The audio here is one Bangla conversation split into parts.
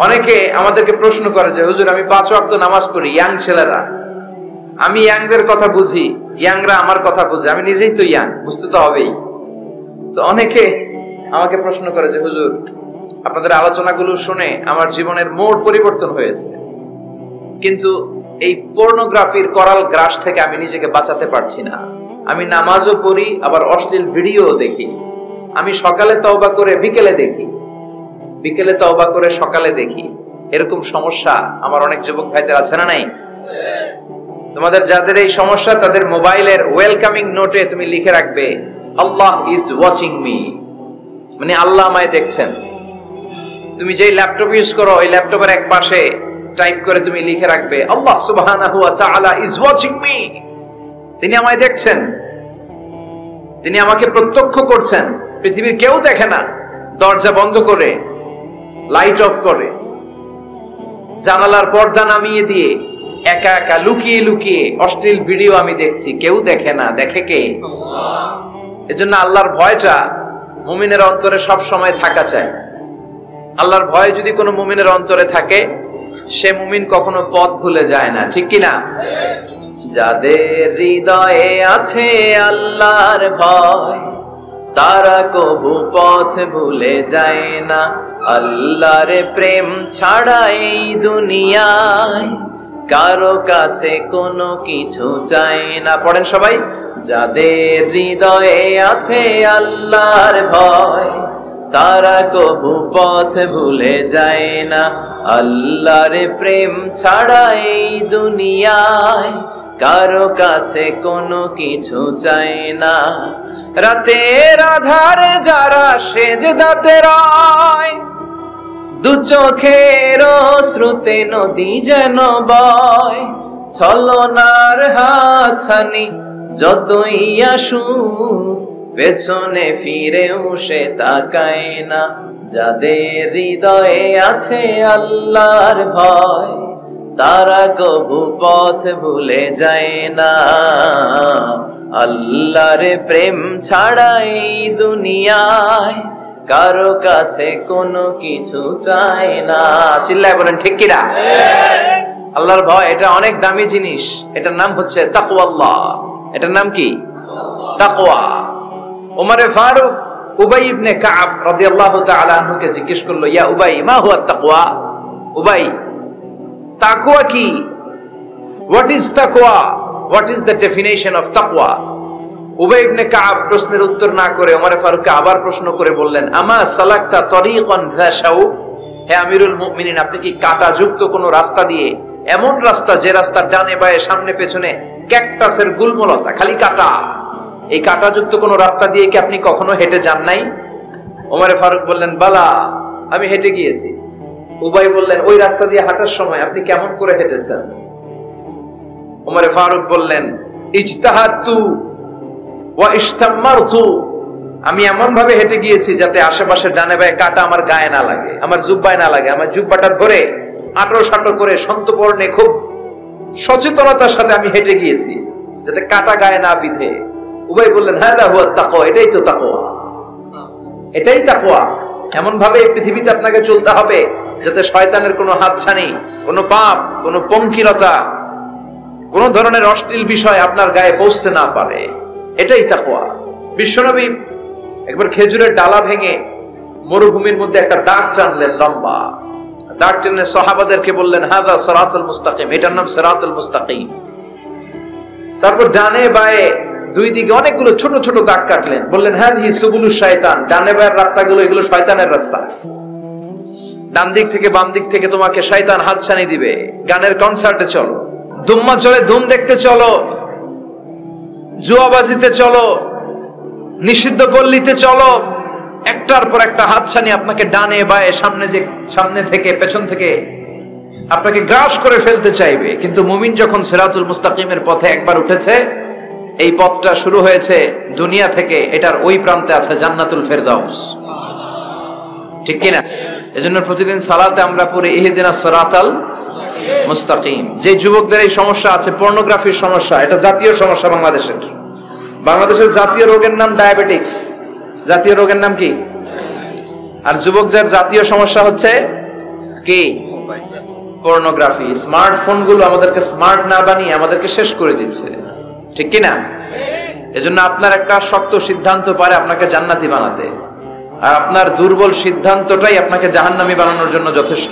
অনেকে আমাদেরকে প্রশ্ন করে যে হুজুর আমি 5 ওয়াক্ত নামাজ পড়ি, ইয়াং ছেলেরা, আমি ইয়াংদের কথা বুঝি, ইয়াংরা আমার কথা বুঝে, আমি নিজেই তো ইয়াং, বুঝতে তো হবেই। তো অনেকে আমাকে প্রশ্ন করে যে হুজুর আপনাদের আলোচনাগুলো শুনে আমার জীবনের মোড় পরিবর্তন হয়েছে, কিন্তু এই পর্নোগ্রাফির করাল গ্রাস থেকে আমি নিজেকে বাঁচাতে পারছি না। আমি নামাজও পড়ি, আবার অশ্লীল ভিডিও দেখি। আমি সকালে তওবা করে বিকেলে দেখি, বিকেলে তওবা করে সকালে দেখি। এরকম সমস্যা আমার অনেক যুবক ভাইদের আছে না নাই? তোমাদের যাদের এই সমস্যা, তাদের মোবাইলের ওয়েলকামিং নোটে তুমি লিখে রাখবে আল্লাহ ইজ ওয়াচিং মি, মানে আল্লাহ আমায় দেখছেন। তুমি যেই ল্যাপটপ ইউজ করো, ওই ল্যাপটপের এক পাশে টাইপ করে তুমি লিখে রাখবে আল্লাহ সুবহানাহু ওয়া তাআলা ইজ ওয়াচিং মি, তিনি আমায় দেখছেন, তিনি আমাকে প্রত্যক্ষ করছেন। পৃথিবীর কেউ দেখে না, দরজা বন্ধ করে, লাইট অফ করে, জানালার পর্দা নামিয়ে দিয়ে একা একা লুকিয়ে লুকিয়ে অশ্লীল ভিডিও আমি দেখছি, কেউ দেখে না, দেখে কে? আল্লাহ। এজন্য আল্লাহর ভয়টা মুমিনের অন্তরে সব সময় থাকা চাই। আল্লাহর ভয় যদি কোনো মুমিনের অন্তরে থাকে, সে মুমিন কখনো পথ ভুলে যায় না, ঠিক কি না? যাদের হৃদয়ে আছে আল্লাহর ভয়, তারা কবু পথ ভুলে যায় না। আল্লাহর প্রেম ছাড়া এই দুনিয়ায় কারো কাছে কোনো কিছু চাই না। পড়েন সবাই, যাদের হৃদয়ে আছে আল্লাহর ভয়, তারা কবু পথ ভুলে যায় না। আল্লাহর প্রেম ছাড়া এই দুনিয়ায় কারো কাছে কোনো কিছু চাই না। রাতের আধারে যারা সেজদাতে রয়, দু চোখের শ্রুতে নদী যেন বয়। ছলনার হাতছানি যতই আসুক, পেছনে ফিরেও সে তাকায় না। যাদের হৃদয়ে আছে আল্লাহর ভয়, তারা কবু পথ ভুলে যায় না। আল্লাহর প্রেম ছাড়া এই দুনিয়ায় কারো কাছে কোনো কিছু চায় না। চিল্লায় বলেন ঠিক কিনা? আল্লাহর ভয় এটা অনেক দামি জিনিস। এটার নাম হচ্ছে তাকওয়াল্লাহ। এটার নাম কি? তাকওয়া। ওমরে ফারুক উবাই ইবনে কাব রাদিয়াল্লাহু তাআলা আনহুকে জিজ্ঞেস করলো, ইয়া উবাই মা হুয়া তাকওয়া? উবাই, তাকওয়া কি? হোয়াট ইজ তাকওয়া? What is the definition of তাকওয়া? উবাই ইবনে কাব প্রশ্নের উত্তর না করে ওমরে ফারুককে আবার প্রশ্ন করে বললেন, আমা সালাকতা তরিকান যা শাউক? হে আমিরুল মুমিনিন, আপনি কি কাঁটাযুক্ত কোনো রাস্তা দিয়ে, এমন রাস্তা যে রাস্তার ডানে বায়ে সামনে পেছনে ক্যাকটাসের গুল্মলতা, খালি কাঁটা, এই কাঁটাযুক্ত কোনো রাস্তা দিয়ে কি আপনি কখনো হেঁটে যান নাই? ওমরে ফারুক বললেন, বালা, আমি হেঁটে গিয়েছি। উবাই বললেন, ওই রাস্তা দিয়ে হাঁটার সময় আপনি কেমন করে হেঁটেছেন? ওমরে ফারুক বললেন, ইজতাহাদতু ওয়া ইশতাম্মারতু, আমি এমন ভাবে হেঁটে গিয়েছি যাতে আশেপাশে ডানে বায়ে কাঁটা আমার গায়ে না লাগে, আমার জুব্বায় না লাগে। আমার জুব্বাটা ধরে আটো সাটো করে সন্তপর্ণে খুব সচেতনতার সাথে আমি হেঁটে গিয়েছি যাতে কাঁটা গায়ে না বিধে। উবাই বললেন, হাযা হুয়া তাকওয়া, এটাই তো তাকওয়া, এটাই তাকওয়া। এমন ভাবে এই পৃথিবীতে আপনাকে চলতে হবে যাতে শয়তানের কোনো হাতছানি, কোনো পাপ, কোনো পঙ্কিলতা, কোন ধরনের অশ্লীল বিষয় আপনার গায়ে পৌঁছতে না পারে। এটাই তাকওয়া। বিশ্বনবী একবার খেজুরের ডালা ভেঙে মরুভূমির মধ্যে একটা দাগ টানলেন, লম্বা দাগ টেনে সাহাবাদেরকে বললেন, হাযা সিরাতুল মুস্তাকিম, এটার নাম সিরাতুল মুস্তাকিম। তারপর ডানে বায়ে দুই দিকে অনেকগুলো ছোট ছোট দাগ কাটলেন, বললেন, হাযিহি সুবুলুশ শায়তান, ডানে বায়ের রাস্তাগুলো এগুলো শয়তানের রাস্তা। ডান দিক থেকে বাম দিক থেকে তোমাকে শয়তান হাতছানি দিবে। গানের কনসার্টে চলো, দুম্মা চলে ধুম দেখতে চলো, জুয়াবাজিতে চলো, নিষিদ্ধ পল্লীতে চলো, একটার পর একটা হাতছানি আপনাকে ডানে বায়ে সামনে থেকে পেছন থেকে আপনাকে গ্রাস করে ফেলতে চাইবে। কিন্তু মুমিন যখন সিরাতুল মুস্তাকিমের পথে একবার উঠেছে, এই পথটা শুরু হয়েছে দুনিয়া থেকে, এটার ওই প্রান্তে আছে জান্নাতুল ফেরদাউস, ঠিক কিনা? এজন্য প্রতিদিন সালাতে আমরা পড়ি ইহদিনাস সিরাতাল মুস্তাকিম। যে যুবকদের এই সমস্যা আছে, পর্নোগ্রাফির সমস্যা, এটা জাতীয় সমস্যা বাংলাদেশের। বাংলাদেশের জাতীয় রোগের নাম ডায়াবেটিক্স। জাতীয় রোগের নাম কি? আর যুবকদের জাতীয় সমস্যা হচ্ছে কি পর্নোগ্রাফি। স্মার্টফোন গুলো আমাদেরকে স্মার্ট না বানিয়ে আমাদেরকে শেষ করে দিচ্ছে, ঠিক কি না? এজন্য আপনার একটা শক্ত সিদ্ধান্ত পারে আপনাকে জান্নাতি বানাতে, আর আপনার দুর্বল সিদ্ধান্তটাই আপনাকে জাহান্নামী বানানোর জন্য যথেষ্ট।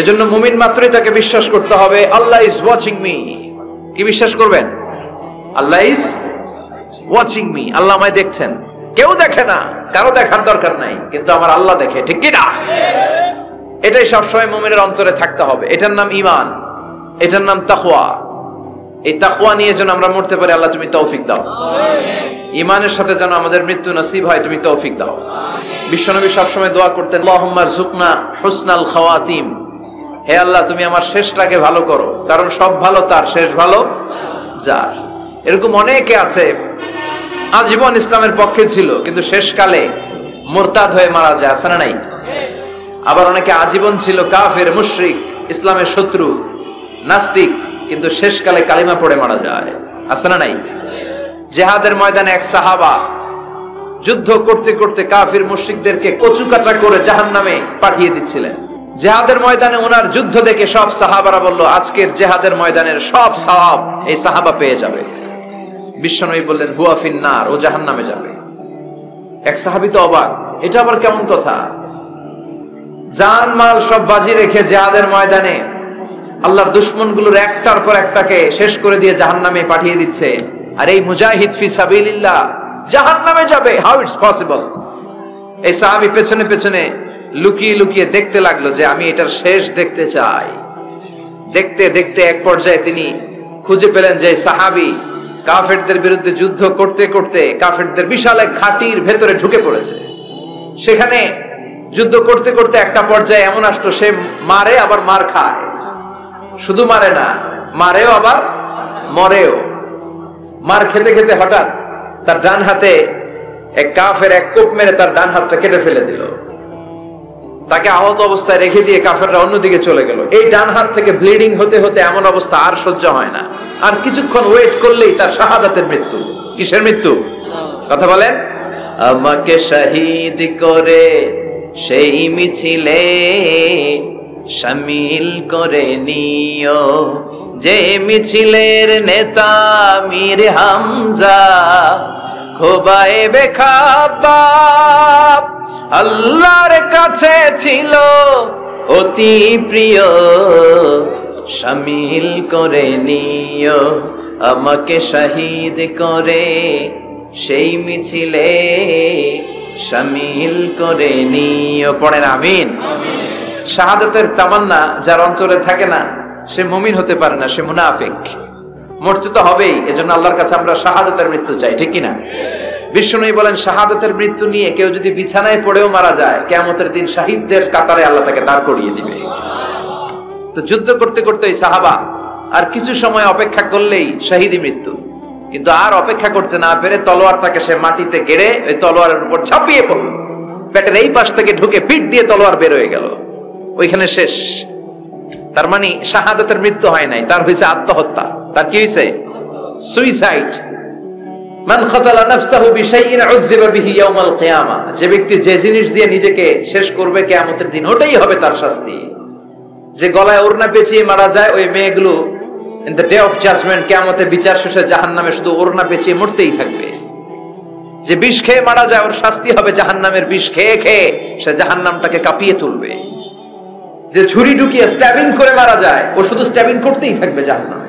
এজন্য মুমিন মাত্রই তাকে বিশ্বাস করতে হবে আল্লাহ ইজ ওয়াচিং মি। কি বিশ্বাস করবেন? আল্লাহ ইজ ওয়াচিং মি, আল্লাহ আমায় দেখছেন। কেউ দেখে না, কারো দেখার দরকার নাই, কিন্তু আমার আল্লাহ দেখে, ঠিক কি না? এটাই সবসময় মুমিনের অন্তরে থাকতে হবে। এটার নাম ঈমান, এটার নাম তাকওয়া। এই তাকওয়া নিয়ে যেন আমরা মরতে পারি, আল্লাহ তুমি তৌফিক দাও। ঈমানের সাথে যেন আমাদের মৃত্যু নসিব হয়, তুমি তৌফিক দাও। বিশ্বনবী সবসময় দোয়া করতেন, আল্লাহুম্মা রযুকনা হুসনাল খাওয়াতিম। হে আল্লাহ তুমি আমার শেষটাকে ভালো করো, কারণ সব ভালো তার, শেষ ভালো যার। এরকম অনেকে আছে আজীবন ইসলামের পক্ষে ছিল, কিন্তু শেষকালে মুরতাদ হয়ে মারা যায়, আছে না নাই? আবার অনেকে আজীবন ছিল কাফের, মুশরিক, ইসলামের শত্রু, নাস্তিক, কিন্তু শেষকালে কালিমা পড়ে মারা যায়, আছে না নাই? জিহাদের ময়দানে এক সাহাবা যুদ্ধ করতে করতে কাফির মুশরিকদেরকে কচুকাটা করে জাহান্নামে পাঠিয়ে দিচ্ছিলেন। জিহাদের ময়দানে ওনার যুদ্ধ দেখে সব সাহাবারা বলল, আজকের জিহাদের ময়দানের সব সওয়াব এই সাহাবা পেয়ে যাবে। বিশ্বনবী বললেন, হুয়া ফিন্নার, ও জাহান্নামে যাবে। এক সাহাবী তো অবাক, এটা আবার কেমন কথা? জান মাল সব বাজি রেখে জিহাদের ময়দানে আল্লাহর দুশমনগুলোর একটার পর একটাকে শেষ করে দিয়ে জাহান্নামে পাঠিয়ে দিচ্ছে, আর এই মুজাহিদ ফি সাবিলিল্লাহ জাহান্নামে যাবে? How it's possible? এই সাহাবী পেছনে পেছনে লুকিয়ে লুকিয়ে দেখতে লাগলো যে আমি এটার শেষ দেখতে চাই। দেখতে দেখতে এক পর্যায়ে তিনি খুঁজে পেলেন যে সাহাবী কাফেরদের বিরুদ্ধে যুদ্ধ করতে করতে কাফেরদের বিশাল এক ঘাটির ভেতরে ঢুকে পড়েছে। সেখানে যুদ্ধ করতে করতে একটা পর্যায়ে এমন আসলো, সে মারে আবার মার খায়। শুধু মারে না, মারেও আবার মরেও। মার খেতে খেতে হঠাৎ তার ডান হাতে এক কাফের এক কোপ মেরে তার ডান হাতটা কেটে ফেলে দিল। তাকে আহত অবস্থায় রেখে দিয়ে কাফেররা অন্যদিকে চলে গেল। এই ডান হাত থেকে ব্লিডিং হতে হতে এমন অবস্থা আর সহ্য হয় না, আর কিছুক্ষণ ওয়েট করলেই তার শাহাদাতের মৃত্যু। কিসের মৃত্যু? কথা বলেন। আমাকে শহীদ করে সেই মিছিলে শামিল করে নিও, যে মিছিলের নেতা মীর হামজা খোবায়েবে খাব্বাব আল্লাহর কাছে ছিল অতি প্রিয়, শামিল করে নিও আমাকে শহীদ করে সেই মিছিলে শামিল করে নিও। পড়েন আমিন। শাহাদাতের তামান্না যার অন্তরে থাকে না, সে মুমিন হতে পারে না, সে মুনাফিক। মরতে তো হবেই, এজন্য আল্লাহর কাছে আমরা শাহাদাতের মৃত্যু চাই, ঠিক কিনা? বিশ্বনবী বলেন, শাহাদাতের মৃত্যু নিয়ে কেউ যদি বিছানায় পড়েও মারা যায়, কিয়ামতের দিন শহীদদের কাতারে আল্লাহ তাকে দাঁড় করিয়ে দিবে। তো যুদ্ধ করতে করতে এই সাহাবা আর কিছু সময় অপেক্ষা করলেই শহীদি মৃত্যু, কিন্তু আর অপেক্ষা করতে না পেরে তলোয়ারটাকে সে মাটিতে গেড়ে ওই তলোয়ারের উপর ঝাঁপিয়ে পড়ল। পেটের এই পাশ থেকে ঢুকে পিঠ দিয়ে তলোয়ার বের হয়ে গেল, ওইখানে শেষ। তার মানে শাহাদাতের মৃত্যু হয় নাই, তার হয়েছে আত্মহত্যা। তার কি হয়েছে? সুইসাইড। মান খাতালা নাফসাহু বিশাইইন উযযিবা বিহি ইয়াউমাল কিয়ামা। যে ব্যক্তি যে জিনিস দিয়ে নিজেকে শেষ করবে কিয়ামতের দিন, ওটাই হবে তার শাস্তি। যে গলায় ওড়না পেঁচিয়ে মারা যায়, ওই মেয়েগুলো in the day of judgment, কিয়ামতে বিচার শেষে জাহান্নামে শুধু ওড়না পেঁচিয়ে মরতেই থাকবে। যে বিষ খেয়ে মারা যায়, ওর শাস্তি হবে জাহান্নামের বিষ খেয়ে খেয়ে সে জাহান্নামটাকে কাঁপিয়ে তুলবে। যে ছুরি ঢুকিয়ে স্ট্যাবিং করে মারা যায়, ও শুধু স্ট্যাবিং করতেই থাকবে জাহান্নামে।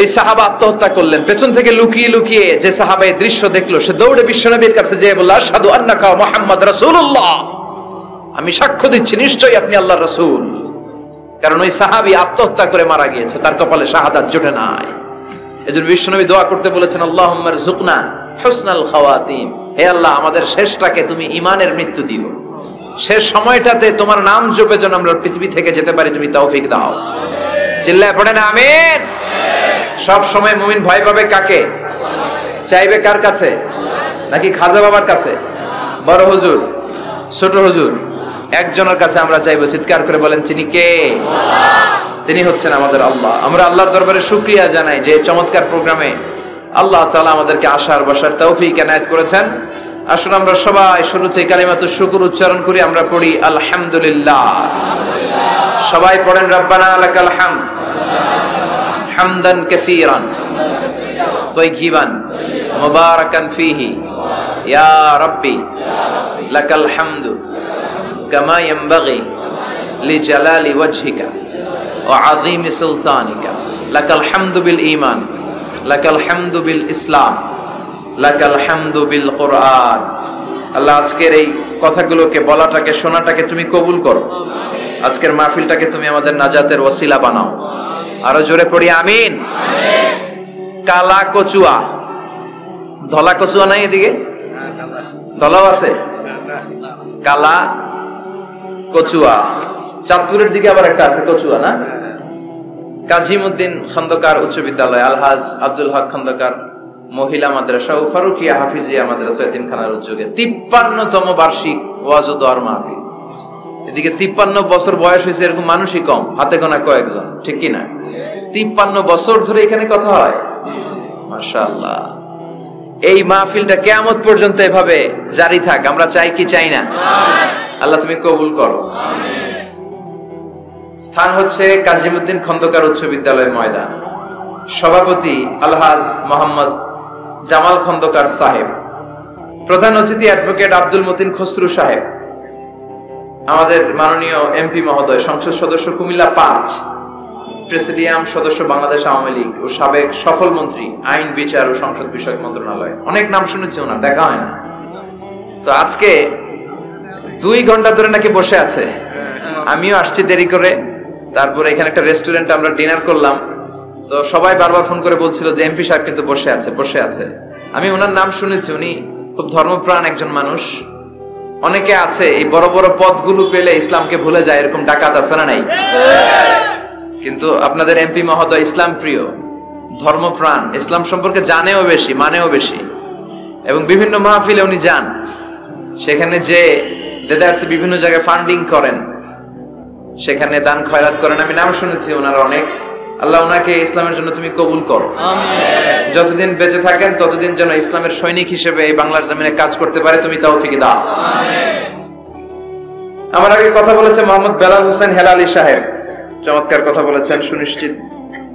এই সাহাবা আত্মহত্যা করলেন। পেছন থেকে লুকিয়ে লুকিয়ে যে সাহাবা এই দৃশ্য দেখলো, সে দৌড়ে বিশ্বনবীর কাছে যেয়ে বলল, আশহাদু আন্নাকা মুহাম্মদ রাসূলুল্লাহ, আমি সাক্ষ্য দিচ্ছি নিশ্চয়ই আপনি আল্লাহর রাসূল। কারণ ওই সাহাবী আত্মহত্যা করে মারা গিয়েছে, তার কপালে শাহাদাত জোটে নাই। এজন্য বিশ্বনবী দোয়া করতে বলেছেন, আল্লাহুম্মা রযুকনা হুসনাল খাওয়াতিম। হে আল্লাহ, আমাদের শেষটাকে তুমি ঈমানের মৃত্যু দিও, শেষ সময়টাতে তোমার নাম জপে যেন আমরা পৃথিবী থেকে যেতে পারি, তুমি তৌফিক দাও। চিল্লায় পড়েন আমিন। সব সময় মুমিন ভয় পাবে কাকে? চাইবে কার কাছে? নাকি খাজা বাবার কাছে, বড় হুজুর, ছোট হুজুর? একজনের কাছে আমরা চাইবো। চিৎকার করে বলেন, তিনি কে? তিনি হচ্ছেন আমাদের আল্লাহ। আমরা আল্লাহর দরবারে শুকরিয়া জানাই যে চমৎকার প্রোগ্রামে আল্লাহ তাআলা আমাদেরকে আসার বসার তৌফিক এনায়েত করেছেন। আসুন আমরা সবাই শুরুতে কালিমাতুশ শুকর উচ্চারণ করি। আমরা পড়ি আলহামদুলিল্লাহ। সবাই পড়েন রব্বানা লাকাল হামদ হামদান কাসীরান তাইয়িবান মুবারাকান ফীহি ইয়া রাব্বি লাকাল হামদু কামা ইয়ানবাগি লিজালালি ওয়াজহিকা ওয়া আযীমি সুলতানিকা লাকাল হামদু বিল ঈমান লাকাল হামদু বিল ইসলাম লাকাল হামদু বিল কুরআন। আল্লাহ আজকের এই কথাগুলোকে বলাটাকে শোনাটাকে তুমি কবুল করো। আজকের মাহফিলটাকে তুমি আমাদের নাজাতের ওসিলা বানাও। আরো জোরে পড়ি আমিন। কালা কচুয়া, ধলা কচুয়া নাই এদিকে? ধলাও আছে? কালা কচুয়া। চাঁদপুরের দিকে আবার একটা আছে কচুয়া না? কাজীমউদ্দিন খন্দকার উচ্চ বিদ্যালয়, আলহাজ আব্দুল হক খন্দকার মহিলা মাদ্রাসা ও ফারুকিয়া হাফিজিয়া মাদ্রাসা এতিমখানার উদ্যোগে 53তম বার্ষিক ওয়াজ ও দোয়ার মাহফিল। এদিকে 53 বছর বয়স হয়েছে এরকম মানুষই কম, হাতে গোনা কয়েকজন, ঠিক কি না? 53 বছর ধরে এখানে কথা হয়, মাশাআল্লাহ। এই মাহফিলটা কিয়ামত পর্যন্ত এভাবে জারি থাক, আমরা চাই কি চাই না? আল্লাহ তুমি কবুল করো। স্থান হচ্ছে কাজীমউদ্দিন খন্দকার উচ্চ বিদ্যালয় ময়দান। সভাপতি আলহাজ মোহাম্মদ জামাল খন্দকার সাহেব, প্রধান অতিথি অ্যাডভোকেট আব্দুল মতিন খসরু সাহেব, আমাদের মাননীয় এমপি মহোদয়, সংসদ সদস্য কুমিল্লা 5, প্রেসিডিয়াম সদস্য বাংলাদেশ আওয়ামী লীগ ও সাবেক সফল মন্ত্রী আইন বিচার ও সংসদ বিষয়ক মন্ত্রণালয়। অনেক নাম শুনেছি ওনার, দেখা হয় না। তো আজকে 2 ঘন্টা ধরে নাকি বসে আছে। আমিও আসছি দেরি করে, তারপরে এখানে একটা রেস্টুরেন্টে আমরা ডিনার করলাম। তো সবাই বারবার ফোন করে বলছিল যে এমপি সাহেব কিন্তু বসে আছে। আমি ওনার নাম শুনেছি, উনি খুব ধর্মপ্রাণ একজন মানুষ। অনেকে আছে এই বড় বড় পদগুলো পেলে ইসলামকে ভুলে যায়, এরকম ডাকাত আছে না নাই? কিন্তু আপনাদের এমপি মহোদয় ইসলাম প্রিয়, ধর্মপ্রাণ, ইসলাম সম্পর্কে জানেও বেশি, মানেও বেশি, এবং বিভিন্ন মাহফিলে উনি যান। সেখানে যে দেদারসে বিভিন্ন জায়গায় ফান্ডিং করেন, সেখানে দান খয়রাত করেন। আমি নাম শুনেছি ওনার অনেক। আল্লাহ ওনাকে ইসলামের জন্য তুমি কবুল করো। যতদিন বেঁচে থাকেন ততদিন যেন ইসলামের সৈনিক হিসেবে এই বাংলার জমিনে কাজ করতে পারে, তুমি তৌফিক দাও। আমার আগে কথা বলেছে মোহাম্মদ বেলাল হোসেন হেলালি সাহেব, চমৎকার কথা বলেছেন, সুনিশ্চিত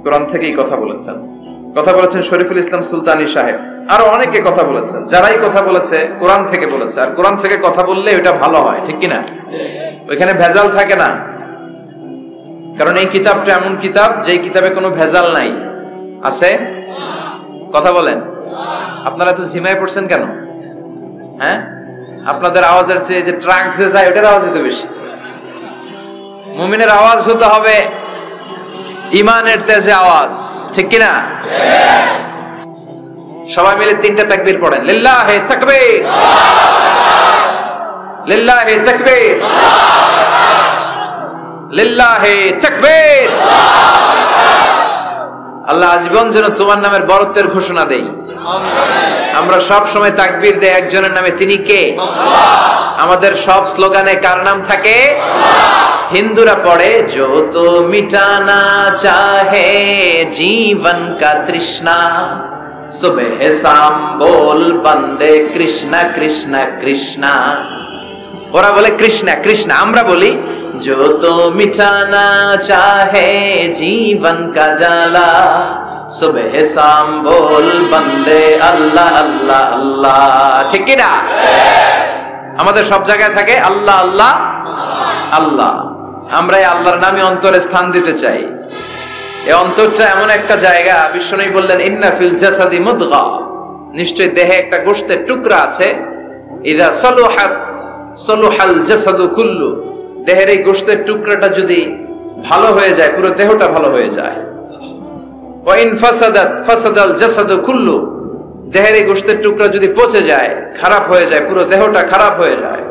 কোরআন থেকেই কথা বলেছেন শরীফুল ইসলাম সুলতানি সাহেব। আরো অনেকে কথা বলেছেন। যারাই কথা বলেছে কোরআন থেকে বলেছে, আর কোরআন থেকে কথা বললে ওটা ভালো হয়, ঠিক কিনা? ওইখানে ভেজাল থাকে না, কারণ এই কিতাবটা এমন কিতাব যে কিতাবে কোনো ভেজাল নাই। আছে? কথা বলেন। আপনারা তো ঝিমায় পড়ছেন কেন? হ্যাঁ, আপনাদের আওয়াজের চেয়ে যে ট্রাক যে যায় ওটার আওয়াজ তো বেশি। মুমিনের আওয়াজ হতে হবে ইমানের তেজে আওয়াজ, ঠিক কিনা? সবাই মিলে 3টা তাকবীর পড়েন। লিল্লাহি তাকবীর, লিল্লাহি তাকবীর, লিল্লাহি তাকবীর। আল্লাহ আজীবন যেন তোমার নামের বরত্বের ঘোষণা দেই। আমরা সব সময় তাকবীর দেই একজনের নামে, তিনি কে? আমাদের সব স্লোগানে কার নাম থাকে? হিন্দুরা পড়ে जो तो मिटाना चाहे जीवन का तृष्णा सुबह शाम बोल बंदे कृष्णा कृष्णा कृष्णा। ওরা বলে কৃষ্ণা কৃষ্ণা, আমরা বলি जो तो मिटाना चाहे जीवन का जाला सुबह शाम बोल बंदे अल्लाह अल्लाह अल्लाह। ঠিক কি না? আমাদের সব জায়গায় থাকে আল্লাহ আল্লাহ আল্লাহ। আমরা এই আল্লাহর নামে অন্তরে স্থান দিতে চাই। এই অন্তরটা এমন একটা জায়গা, বিশ্বনবী বললেন ইন্না ফিল জাসাদি মুদগা, নিশ্চয় দেহে একটা গোশতের টুকরা আছে, ইযা সালুহাত সালুহাল জাসাদু কুল্লু, দেহের এই গোশতের টুকরাটা যদি ভালো হয়ে যায় পুরো দেহটা ভালো হয়ে যায়। ওয়া ইন ফাসাদাত ফাসাদাল জাসাদু কুল্লু, দেহের এই গোশতের টুকরা যদি পচে যায়, খারাপ হয়ে যায়, পুরো দেহটা খারাপ হয়ে যায়।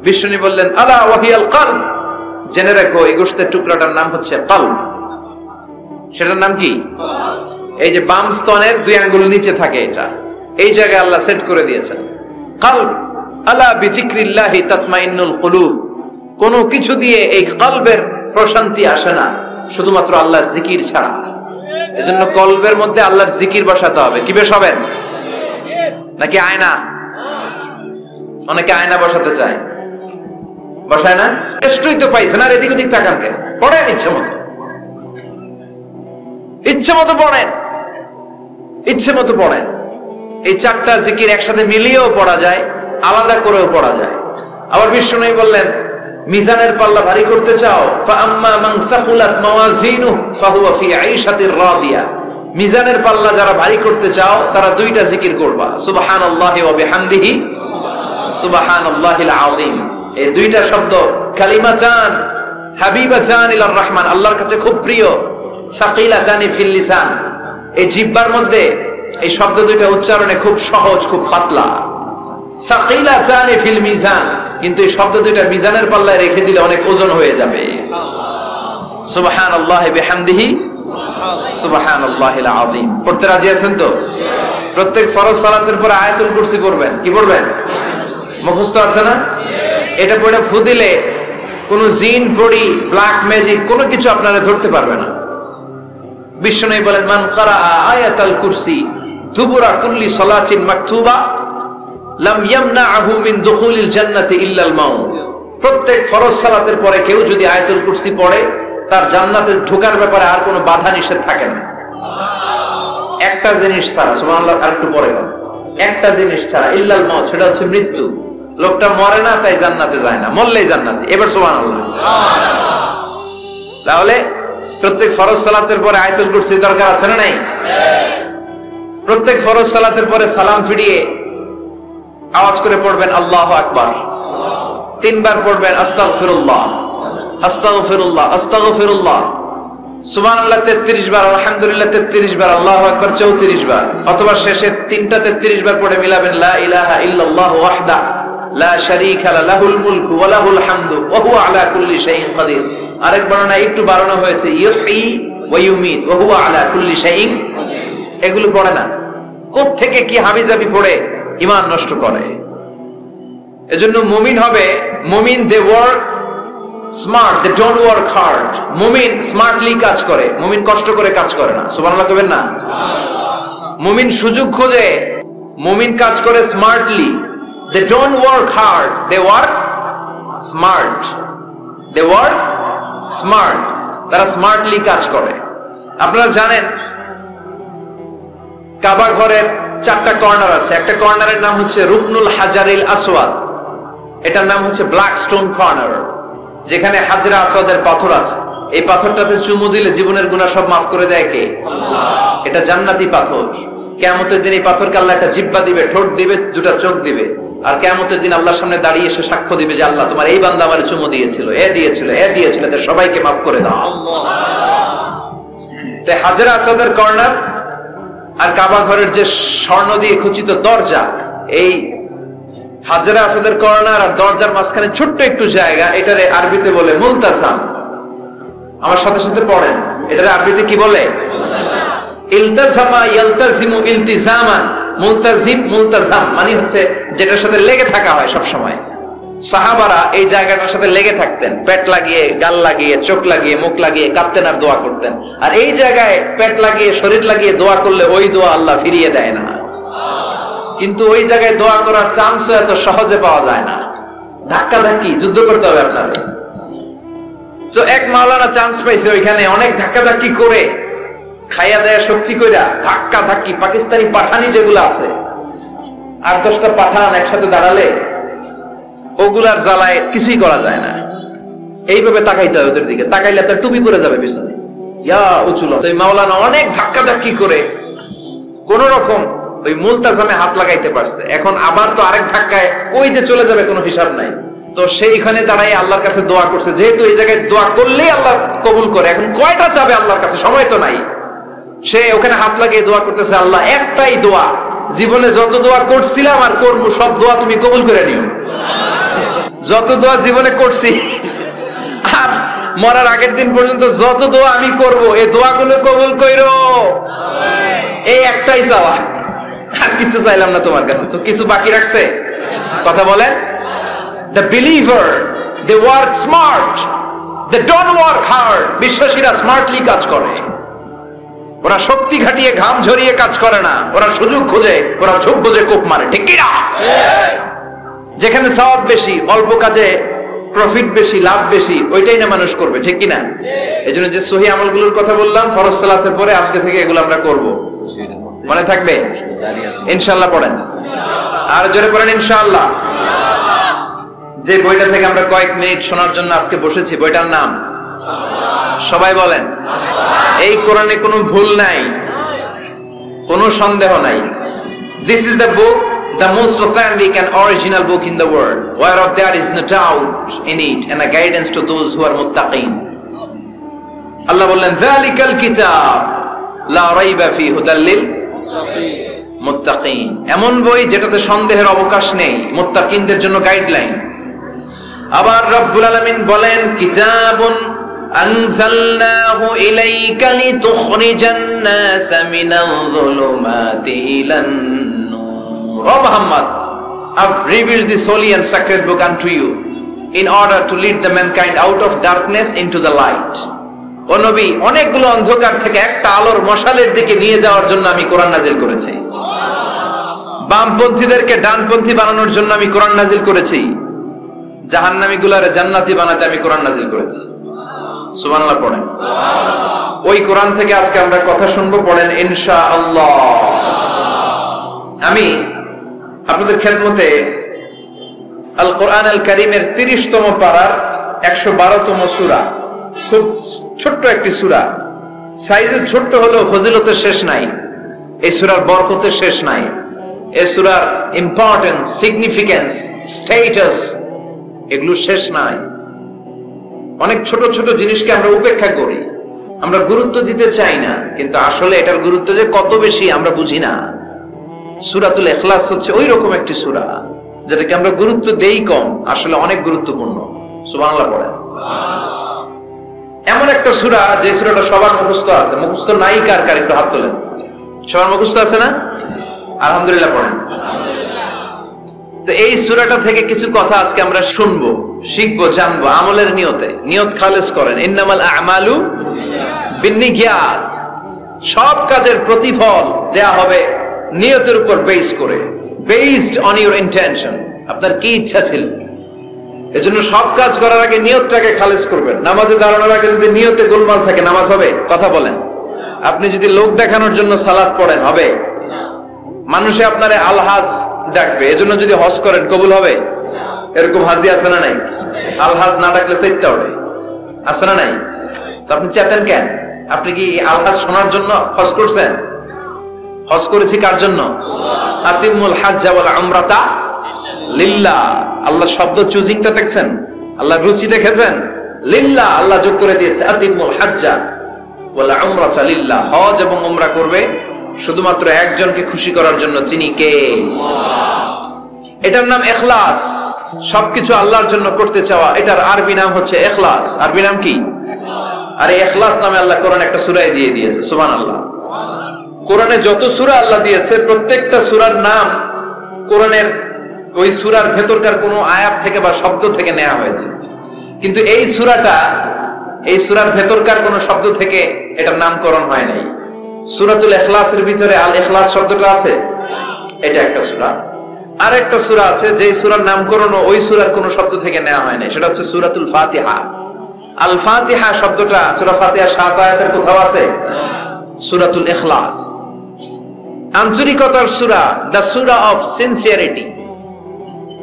বিশ্বনবী বললেন আলা ওয়াহিয়াল কলব, জেনে রাখো এই গোশতের টুকরাটার নাম হচ্ছে কলব। সেটার নাম কি? এই যে বাম স্তনের 2 আঙ্গুল নিচে থাকে, এটা এই জায়গায় আল্লাহ সেট করে দিয়েছেন কলব। আলা বিযিকরিল্লাহি তাতমাইন্নুল কুলুব, কোন কিছু দিয়ে এই কলবের প্রশান্তি আসে না শুধুমাত্র আল্লাহর জিকির ছাড়া। এজন্য কলবের মধ্যে আল্লাহর জিকির বসাতে হবে। কি বসাবেন? নাকি আয়না? অনেকে আয়না বসাতে চায়, বসায় না? টেস্টই তো পাইছেন, আর এদিক ওদিক তাকান কেন? পড়েন ইচ্ছে মতো, ইচ্ছে মতো পড়েন, ইচ্ছে মতো পড়েন। এই চারটা জিকির একসাথে মিলিয়েও পড়া যায়, আলাদা করেও পড়া যায়। আবার বিষ্ণু বললেন, মিজানের পাল্লা ভারী করতে চাও, ফাআম্মা মান সাকুলাত মাওয়াজিনুহু ফাহুয়া ফি আইশাতির রাদিয়া। মিজানের পাল্লা যারা ভারী করতে চাও তারা দুইটা জিকির করবা, সুবহানাল্লাহি ওয়া বিহামদিহি সুবহানাল্লাহিল আযীম। এই দুইটা শব্দ কালিমাতান হাবিবাতান ইলার রহমান, আল্লাহর কাছে খুব প্রিয়, সাকিলাতানি ফিল লিসান। এই জিহ্বার মধ্যে এই শব্দ দুইটা উচ্চারণে খুব সহজ, খুব পাতলা। সাকিলাতানি ফিল মিজান, কিন্তু এই শব্দ দুইটা মিজানের পাল্লায় রেখে দিলে অনেক ওজন হয়ে যাবে। সুবহানাল্লাহি বিহামদিহি সুবহানাল্লাহিল আযীম। পড়তে রাজি আছেন তো? প্রত্যেক ফরজ সালাতের পরে আয়াতুল কুরসি পড়বেন। কি পড়বেন? মুখস্থ আছে না? এটা পড়ে ফু দিলে কোন জিন, পড়ি, ব্ল্যাক ম্যাজিক কোনো কিছু আপনারা ধরতে পারবে না। বিষ্ণু বলেন, মান ক্বারা আয়াতাল কুরসি দুবুরা কুল্লি সালাতিন মাকতুবা লাম ইয়ামনাহু মিন দুখুলিল জান্নাতি ইল্লাল মাউত। প্রত্যেক ফরজ সালাতের পরে কেউ যদি আয়াতুল কুরসি পড়ে, তার জান্নাতে ঢোকার ব্যাপারে আর কোনো বাধা নিষেধ থাকে না। একটা জিনিস ছাড়া, সুবহানাল্লাহ, আরেকটু পরে বল, একটা জিনিস ছাড়া, ইল্লাল মাউত, সেটা হচ্ছে মৃত্যু। লোকটা মরে না তাই জান্নাতে যায় না, মরলেই জান্নাতে। এবার সুবহানাল্লাহ। তাহলে প্রত্যেক ফরজ সালাতের পরে আয়াতুল কুরসি দরকার আছে না নাই? প্রত্যেক ফরজ সালাতের পরে সালাম ফিরিয়ে আওয়াজ করে পড়বেন আল্লাহু আকবার। 3 বার পড়বেন আস্তাগফিরুল্লাহ আস্তাগফিরুল্লাহ আস্তাগফিরুল্লাহ। সুবহানাল্লাহ 33 বার, আলহামদুলিল্লাহ 33 বার, আল্লাহু আকবার 34 বার। অথবা শেষে 3টা 33 বার পড়ে মিলাবেন লা ইলাহা ইল্লাল্লাহু ওয়াহদা লা শারীকা লাহুল মুলকু ওয়া লাহুল হামদু ওয়া হুয়া আলা কুল্লি শাইইন কাদির। আরেক বর্ণনা একটু বাড়ানো হয়েছে, ইউহয়ী ওয়া ইউমীত ওয়া হুয়া আলা কুল্লি শাইইন। এগুলো পড়ে না, কোত্থেকে কি হাবিজাবি পড়ে ঈমান নষ্ট করে। এজন্য মুমিন হবে, মুমিন they work smart, they don't work hard. মুমিন স্মার্টলি কাজ করে, মুমিন কষ্ট করে কাজ করে না। সুবহানাল্লাহ কইবেন না? মুমিন সুযোগ খোঁজে, মুমিন কাজ করে smartly. They don't work hard, they work smart. They work smart, তারা স্মার্টলি কাজ করে। আপনারা জানেন কাবা ঘরের 4টা কর্নার আছে। একটা কর্নারের নাম হচ্ছে রুকনুল হাজারিল আসওয়াদ, এটার নাম হচ্ছে ব্ল্যাক স্টোন কর্নার, যেখানে হাজরা আসওয়াদের পাথর আছে। এই পাথরটাতে চুমু দিলে জীবনের গুনাহ সব মাফ করে দেয় কে? আল্লাহ। এটা জান্নাতি পাথর। কিয়ামতের দিন এই পাথরকে আল্লাহ একটা জিহ্বা দিবে, ঠোঁট দিবে, 2টা চোখ দিবে, আর কিয়ামতের দিন আল্লাহর সামনে দাঁড়িয়ে এসে সাক্ষ্য দিবে যে আল্লাহ তোমার এই বান্দা আমারে চুমু দিয়েছিল, এ দিয়েছিল, এ দিয়েছিল, এদের সবাইকে মাফ করে দাও। আল্লাহ। তো হাজরা আসওয়াদের কর্নার আর কাবা ঘরের যে স্বর্ণ দিয়ে খচিত দরজা, এই হাজরা আসওয়াদের কর্নার আর দরজার মাঝখানে ছোট্ট একটু জায়গা, এটারে আরবিতে বলে মুলতাসাম। আমার সাথে সাথে পড়েন, এটারে আরবিতে কি বলে? ইলতাজামা ইয়ালতাজিমু ইলতিজামান। মুলতাজিম, মুলতাজাম মানে হচ্ছে যেটার সাথে লেগে থাকা হয় সব সময়। সাহাবারা এই জায়গাটার সাথে লেগে থাকতেন, পেট লাগিয়ে, গাল লাগিয়ে, চোখ লাগিয়ে, মুখ লাগিয়ে কাঁদতেন আর দোয়া করতেন। আর এই জায়গায় পেট লাগিয়ে, শরীর লাগিয়ে দোয়া করলে ওই দোয়া আল্লাহ ফিরিয়ে দেয় না। কিন্তু ওই জায়গায় দোয়া করার চান্সও এত সহজে পাওয়া যায় না, ধাক্কা ধাক্কি, যুদ্ধ করতে হবে আপনাদের। তো এক মাওলানা চান্স পাইছে ওইখানে, অনেক ধাক্কা ধাক্কি করে, খাইয়া দেয়া শক্তি কইরা ধাক্কা ধাক্কি, পাকিস্তানি পাঠানি যেগুলো আছে, 8-10টা পাঠান একসাথে দাঁড়ালে ওগুলার জ্বালায় কিছুই করা যায় না। এইভাবে তাকাইতে হয় ওদের দিকে, তাকাইলে আপনার টুপি পরে যাবে পিছনে, ইয়া উঁচুল। তো মাওলানা অনেক ধাক্কা ধাক্কি করে কোন রকম ওই মুলতাজামে হাত লাগাইতে পারছে। এখন আবার তো আরেক ধাক্কায় ওই যে চলে যাবে, কোনো হিসাব নাই। তো সেইখানে দাঁড়াই আল্লাহর কাছে দোয়া করছে, যেহেতু এই জায়গায় দোয়া করলেই আল্লাহ কবুল করে, এখন কয়টা চাবে আল্লাহর কাছে, সময় তো নাই। সে ওখানে হাত লাগিয়ে দোয়া করতেছে, আল্লাহ একটাই দোয়া, জীবনে যত দোয়া করছিলাম আর করবো সব দোয়া তুমি কবুল করে নিও। যত দোয়া জীবনে করছি আর মরার আগের দিন পর্যন্ত যত দোয়া আমি করব, এই দোয়াগুলো কবুল কইরো, এই একটাই চাওয়া, আর কিছু চাইলাম না তোমার কাছে। তো কিছু বাকি রাখছে? কথা বলেন। The believer, they work smart, they don't work hard. বিশ্বাসীরা স্মার্টলি কাজ করে, ওরা শক্তি খাটিয়ে ঘাম ঝরিয়ে কাজ করে না, ওরা সুযোগ খোঁজে, ওরা ঝোঁক বোঝে কোপ মারে, ঠিক কি না? যেখানে সওয়াব বেশি, অল্প কাজে প্রফিট বেশি, লাভ বেশি, ওইটাই না মানুষ করবে, ঠিক কিনা? এজন্য যে সহি আমলগুলোর কথা বললাম ফরজ সালাতের পরে, আজকে থেকে এগুলো আমরা করব। মনে থাকবে ইনশাআল্লাহ? পড়েন আর জোরে পড়েন ইনশাআল্লাহ। যে বইটা থেকে আমরা কয়েক মিনিট শোনার জন্য আজকে বসেছি, বইটার নাম সবাই বলেন। এই কোরআনে কোনো ভুল নাই, কোনো সন্দেহ নাই। This is the book, the most authentic and original book in the world, whereof there is no doubt in it and a guidance to those who are muttaqin. Allah বললেন যালিকাল কিতাব লা রাইবা ফীহি হুদাল লিল মুত্তাকিন। এমন বই যেটাতে সন্দেহের অবকাশ নেই, মুত্তাকিনদের জন্য গাইডলাইন। আবার রব্বুল আলামিন বলেন কিতাবুন আনজালনাহু ইলাইকা লিতুখরিজান নাসা মিনাল যুলুমাতি ইলান নূর। ও Muhammad, I've revealed this holy and sacred book unto you in order to lead the mankind out of darkness into the light. ও নবী, অনেকগুলো অন্ধকার থেকে একটা আলোর মশালের দিকে নিয়ে যাওয়ার জন্য আমি কোরআন নাজিল করেছি। বামপন্থীদেরকে ডানপন্থী বানানোর জন্য আমি কোরআন নাজিল করেছি। জাহান্নামীগুলারে জান্নাতি বানাতে আমি কোরআন নাজিল করেছি। সুবহানাল্লাহ পড়েন। ওই কোরআন থেকে আজকে আমরা কথা শুনবো, পড়েন ইনশাআল্লাহ। আমি আপনাদের খেদমতে আল কোরআন আল কারীমের 30তম পারার 112তম সূরা, খুব ছোট্ট একটি সূরা, সাইজে ছোট্ট হলেও ফজিলতের শেষ নাই, এই সূরার বরকতের শেষ নাই, এই সূরার ইম্পর্টেন্স, সিগনিফিকেন্স, স্ট্যাটাস, এগুলো শেষ নাই। অনেক ছোট ছোট জিনিসকে আমরা উপেক্ষা করি, আমরা গুরুত্ব দিতে চাই না, কিন্তু আসলে এটার গুরুত্ব যে কত বেশি আমরা বুঝি না। সূরাতুল ইখলাস হচ্ছে ওই রকম একটি সূরা যেটাকে আমরা গুরুত্ব দেই কম, আসলে অনেক গুরুত্বপূর্ণ। সুবহানাল্লাহ পড়েন। এমন একটা সূরা যে সূরাটা সবার মুখস্থ আছে, মুখস্থ নাই কার কার একটু হাত তোলেন। সবার মুখস্থ আছে না? আলহামদুলিল্লাহ পড়েন। তো এই সূরাটা থেকে কিছু কথা আজকে আমরা শুনবো, শিখবো, জানবো আমলের নিয়তে। নিয়ত খালেস করেন, ইন্নামাল আ'মালু বিন্নিয়াত। সব কাজের প্রতিফল দেয়া হবে নিয়তের উপর বেস করে, বেসড অন ইউর ইন্টেনশন। আপনার কি ইচ্ছা ছিল, এজন্য সব কাজ করার আগে নিয়তটাকে খালেস করবেন। নামাজে দাঁড়ানোর আগে যদি নিয়তে গোলমাল থাকে, নামাজ হবে? কথা বলেন। আপনি যদি লোক দেখানোর জন্য সালাত পড়েন, হবে? মানুষে আপনারে আলহাজ ডাকবে, এজন্য যদি হজ করেন, কবুল হবে? এরকম হাজি আছে না নাই? আলহাজ না ডাকলে চাইতে হবে, আছে না নাই? তো আপনি চেতেন কেন? আপনি কি আলহাজ শোনার জন্য হজ করছেন? হজ করেছি কার জন্য? আতিমুল হাজ্জা ওয়াল উমরাতা লিল্লাহ। আল্লাহর শব্দ চুজিংটা দেখছেন? আল্লাহর রুচি দেখেছেন? লিল্লাহ, আল্লাহ যোগ করে দিয়েছে আতিমুল হাজ্জা ওয়াল উমরাতা লিল্লাহ। হজ এবং উমরা করবে শুধুমাত্র একজনকে খুশি করার জন্য, তিনি কে? এটার নাম ইখলাস। সবকিছু আল্লাহর জন্য করতে চাওয়া, এটার আরবি নাম হচ্ছে ইখলাস। আরবি নাম কি? আরে ইখলাস নামে আল্লাহ কোরআন একটা সূরায় দিয়ে দিয়েছে। সুবহানাল্লাহ। কোরআনে যত সূরা আল্লাহ দিয়েছে, প্রত্যেকটা সূরার নাম কোরআনের ওই সূরার ভেতরকার কোনো আয়াত থেকে বা শব্দ থেকে নেওয়া হয়েছে, কিন্তু এই সূরাটা, এই সূরার ভেতরকার কোনো শব্দ থেকে এটার নামকরণ হয় নাই। সূরাতুল ইখলাসের ভিতরে আল ইখলাস শব্দটা আছে, এটা একটা সূরা। আর একটা সূরা আছে যে সূরার নামকরণ ওই সূরার কোনো শব্দ থেকে নেওয়া হয় নাই, সেটা হচ্ছে সূরাতুল ফাতিহা। আল ফাতিহা শব্দটা সূরা ফাতিহা 7 আয়াতের কোথাও আছে? সূরাতুল ইখলাস আন্তরিকতার সূরা, দ্য সূরা অফ সিনসিয়ারিটি।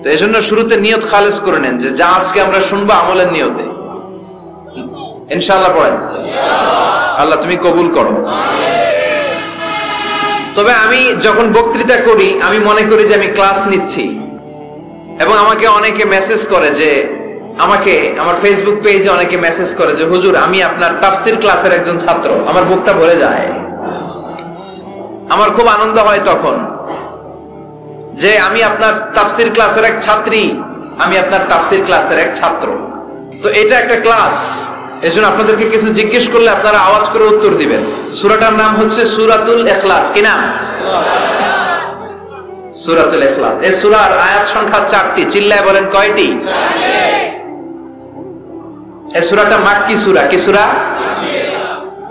তো এজন্য শুরুতে নিয়ত খালেস করে নেন যে যা আজকে আমরা শুনবো আমলের নিয়তে। ইনশাআল্লাহ পড়েন, আল্লাহ তুমি কবুল করো। তবে আমি যখন বক্তৃতা করি, আমি মনে করি যে আমি ক্লাস নিচ্ছি, এবং আমাকে অনেকে মেসেজ করে যে, আমাকে আমার ফেসবুক পেজে অনেকে মেসেজ করে যে হুজুর আমি আপনার তাফসীর ক্লাসের একজন ছাত্র। আমার বুকটা ভরে যায়, আমার খুব আনন্দ হয় তখন যে আমি আপনার তাফসীর ক্লাসের এক ছাত্রী, আমি আপনার তাফসীর ক্লাসের এক ছাত্র। তো এটা একটা ক্লাস, এজন্য আপনাদেরকে কিছু জিজ্ঞেস করলে আপনারা আওয়াজ করে উত্তর দিবেন। সূরাটার নাম হচ্ছে সূরাতুল ইখলাস। কি নাম? সূরাতুল ইখলাস। এই সূরার আয়াত সংখ্যা 4টি। চিল্লায় বলেন কয়টি? 4টি। এই সূরাটা মাক্কি সূরা। কি সূরা?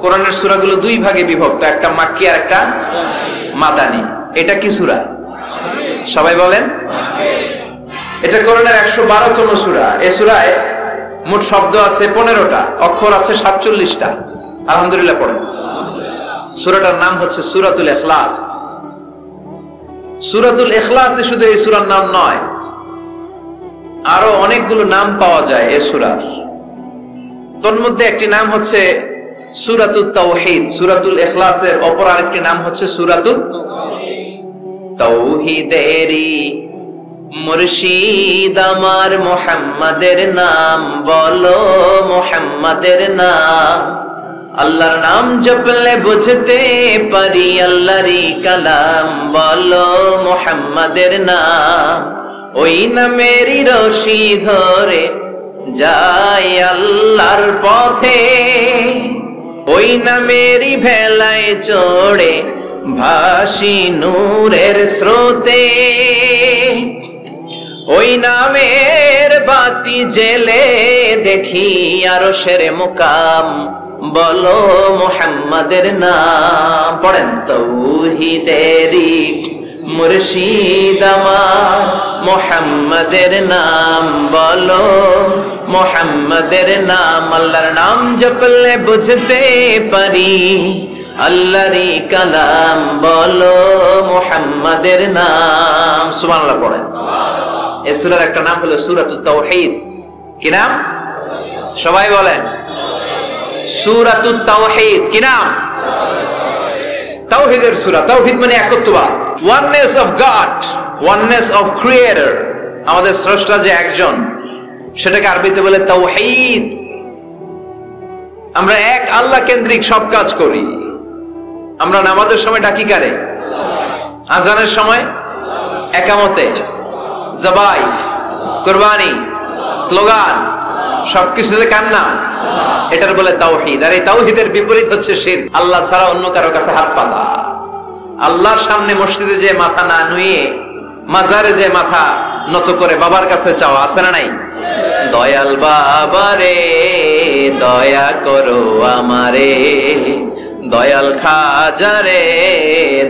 কোরআনের সূরাগুলো দুই ভাগে বিভক্ত, একটা মাক্কি আর একটা মাদানী। এটা কি সূরা? সবাই বলেন। এটা কোরআনের 112তম সূরা। এই সূরায় মোট শব্দ আছে 15টা, অক্ষর আছে 47টা। আলহামদুলিল্লাহ পড়েন। সূরাটার নাম হচ্ছে সূরাতুল ইখলাস। সূরাতুল ইখলাসে শুধু এই সূরার নাম নয়, আরো অনেকগুলো নাম পাওয়া যায় এই সূরার। তন্মধ্যে একটি নাম হচ্ছে সূরাতুত তাওহীদ। সূরাতুল ইখলাসের অপর আরেকটি নাম হচ্ছে সূরাতুত তাওহীদেরি মুর্শিদ আমার মুহাম্মাদের নাম বলো, মুহাম্মাদের নাম। আল্লাহর নাম জপলে বুঝতে পারি আল্লাহরই কালাম বলো, মুহাম্মাদের নাম। ওই নামেরই রশি ধরে যাই আল্লাহর পথে, ওই নামেরই ভেলায় চড়ে ভাসি নূরের স্রোতে। ওই নামের বাতি জেলে দেখি আরশের মুকাম বলো, মুহাম্মাদের নাম। পড়েন। তাওহীদেরি মুর্শিদ আমার মুহাম্মাদের নাম বলো, মুহাম্মাদের নাম। আল্লাহর নাম জপলে বুঝতে পারি আল্লাহরই কালাম বলো, মুহাম্মাদের নাম। সুবহানাল্লাহ পড়েন। এই সূরার একটা নাম হলো সূরাতুত তাওহীদ। কি নাম? সবাই বলেন। সূরাতুত তাওহীদ। কি নাম? তাওহীদের সূরা। তাওহীদ মানে একত্ববাদ, oneness of God, oneness of creator. আমাদের স্রষ্টা যে একজন, সেটাকে আরবিতে বলে তাওহীদ। আমরা এক আল্লাহ কেন্দ্রিক সব কাজ করি। আমরা নামাজের সময় ডাকি কারে? আজানের সময়, একামতে, জবাই, কুরবানি, স্লোগান, সবকিছুতে কার নাম? এটার বলে তাওহীদ। আর এই তাওহীদের বিপরীত হচ্ছে শিরক। আল্লাহ ছাড়া অন্য কারো কাছে হাত পাতা। আল্লাহর সামনে মসজিদে যে মাথা না নুয়ে মাজারে যে মাথা নত করে বাবার কাছে চাওয়া, আছে না নাই? দয়াল বাবা রে দয়া করো আমারে, দয়াল খাজা রে